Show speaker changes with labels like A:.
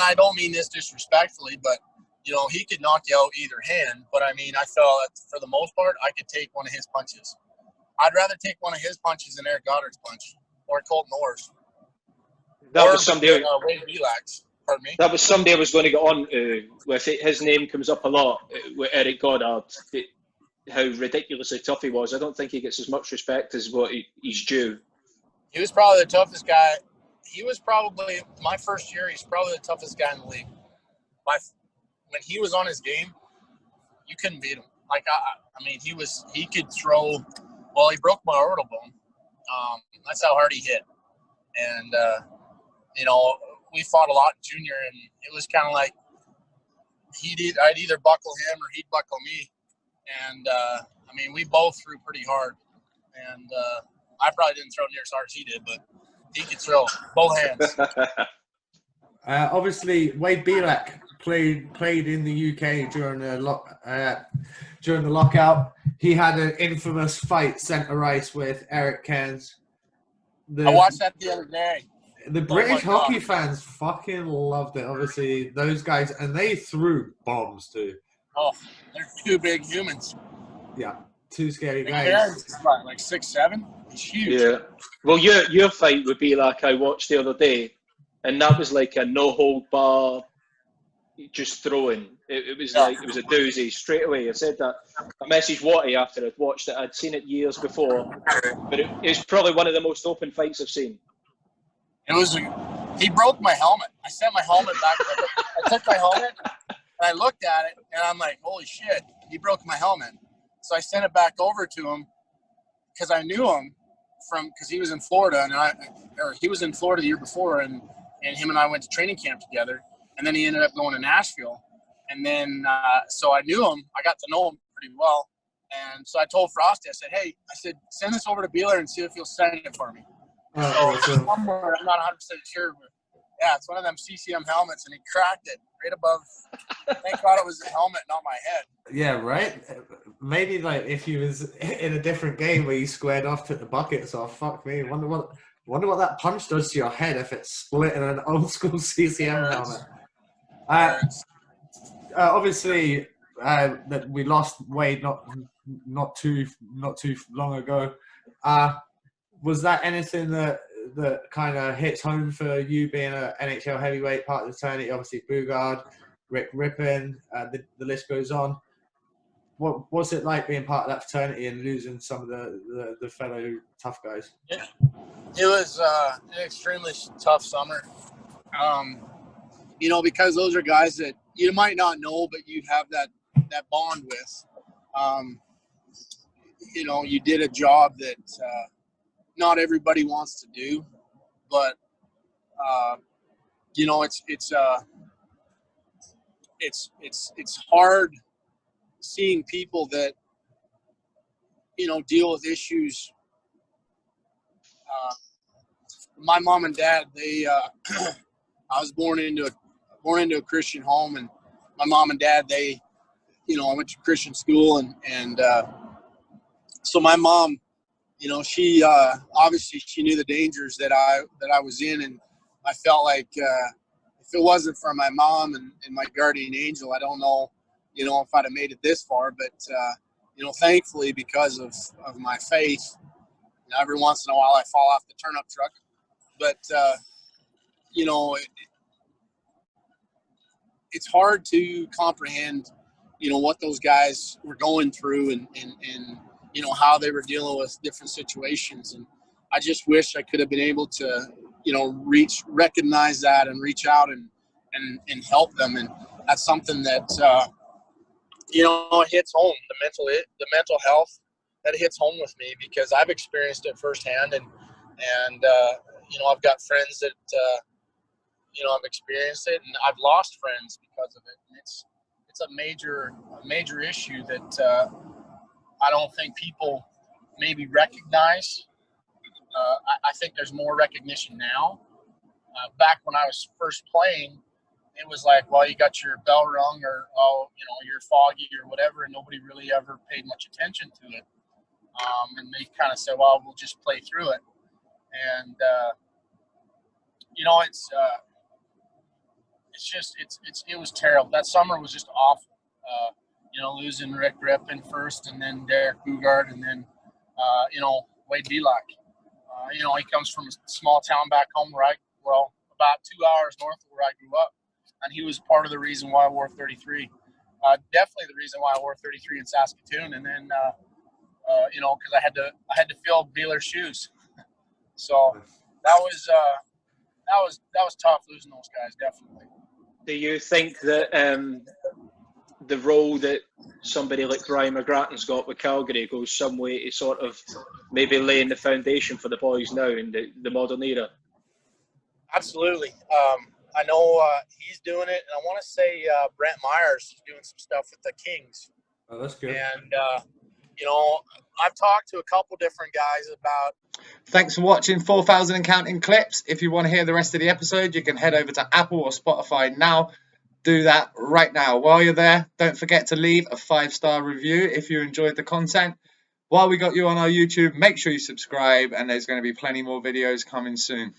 A: I don't mean this disrespectfully, but, you know, he could knock you out either hand. But, I mean, I felt that for the most part, I could take one of his punches. I'd rather take one of his punches than Eric Goddard's punch or Colton Orr's.
B: That was somebody.
A: Wade Belak's. Pardon me?
B: That was somebody I was going to get on to. With it. His name comes up a lot with Eric Goddard. How ridiculously tough he was. I don't think he gets as much respect as what he's due.
A: He was probably the toughest guy. He was probably, my first year, he's probably the toughest guy in the league. When he was on his game, you couldn't beat him. Like, I mean, he could throw, well, he broke my orbital bone. That's how hard he hit. And, you know, we fought a lot in junior, and it was kind of like I'd either buckle him or he'd buckle me. And, I mean, we both threw pretty hard. And I probably didn't throw near as hard as he did, but he could throw both hands.
C: Obviously, Wade Belak played in the UK during the lockout. He had an infamous fight centre ice with Eric Cairns.
A: I watched that the other day.
C: The British hockey fans fucking loved it. Obviously, those guys, and they threw bombs too.
A: Oh, they're two big humans.
C: Yeah, two scary guys.
A: Cairns, like 6'7". He's huge.
B: Yeah. Well, your fight would be like I watched the other day, and that was like a no hold bar, just throwing. It was like it was a doozy straight away. I said that. I messaged Watty after I'd watched it. I'd seen it years before, but it was probably one of the most open fights I've seen.
A: He broke my helmet. I sent my helmet back. I took my helmet and I looked at it and I'm like, holy shit, he broke my helmet. So I sent it back over to him because I knew him because he was in Florida he was in Florida the year before and him and I went to training camp together, and then he ended up going to Nashville. And then, so I knew him. I got to know him pretty well. And so I told Frosty, I said, send this over to Beeler and see if he'll send it for me. Somewhere, I'm not 100% sure, but yeah, it's one of them CCM helmets, and he cracked it right above. Thank God it was the helmet, not my head.
C: Yeah, right. Maybe like if he was in a different game where you squared off to the bucket. So fuck me. Wonder what that punch does to your head if it's split in an old school CCM helmet. Obviously, that we lost Wade not too long ago. Was that anything that kind of hits home for you being an NHL heavyweight part of the fraternity? Obviously, Bugard, Rick Rippon, the list goes on. What was it like being part of that fraternity and losing some of the fellow tough guys?
A: Yeah. It was an extremely tough summer. You know, because those are guys that you might not know, but you have that bond with. You know, you did a job that not everybody wants to do, but you know, it's hard seeing people that, you know, deal with issues. My mom and dad, I was born into a Christian home, and my mom and dad, I went to Christian school, and so my mom, you know, she obviously she knew the dangers that I was in, and I felt like if it wasn't for my mom and my guardian angel, I don't know, you know, if I'd have made it this far. But you know, thankfully, because of my faith, you know, every once in a while I fall off the turnip truck, but you know, it's hard to comprehend, you know, what those guys were going through and you know, how they were dealing with different situations. And I just wish I could have been able to, you know, recognize that and reach out and help them. And that's something that, you know, hits home, the mental health that hits home with me, because I've experienced it firsthand. And you know, I've got friends that, you know, I've experienced it, and I've lost friends because of it. And it's a major issue that, I don't think people maybe recognize. I think there's more recognition now. Back when I was first playing, it was like, well, you got your bell rung, or, oh, you know, you're foggy or whatever, and nobody really ever paid much attention to it. And they kind of said, well, we'll just play through it. And, you know, it's just it was terrible. That summer was just awful. You know, losing Rick Rippin first, and then Derek Bugard, and then you know, Wade Belak. You know, he comes from a small town back home about 2 hours north of where I grew up, and he was part of the reason why I wore 33. Definitely the reason why I wore 33 in Saskatoon, and then you know, because I had to fill Beeler's shoes. So that was tough losing those guys, definitely.
B: Do you think that the role that somebody like Ryan McGrattan's got with Calgary goes some way to sort of maybe laying the foundation for the boys now in the modern era?
A: Absolutely. I know he's doing it, and I want to say Brent Myers is doing some stuff with the Kings.
C: Oh, that's good.
A: And you know, I've talked to a couple different guys about.
D: Thanks for watching 4,000 and counting clips. If you want to hear the rest of the episode, you can head over to Apple or Spotify now. Do that right now. While you're there, don't forget to leave a 5-star review if you enjoyed the content. While we got you on our YouTube, make sure you subscribe, and there's going to be plenty more videos coming soon.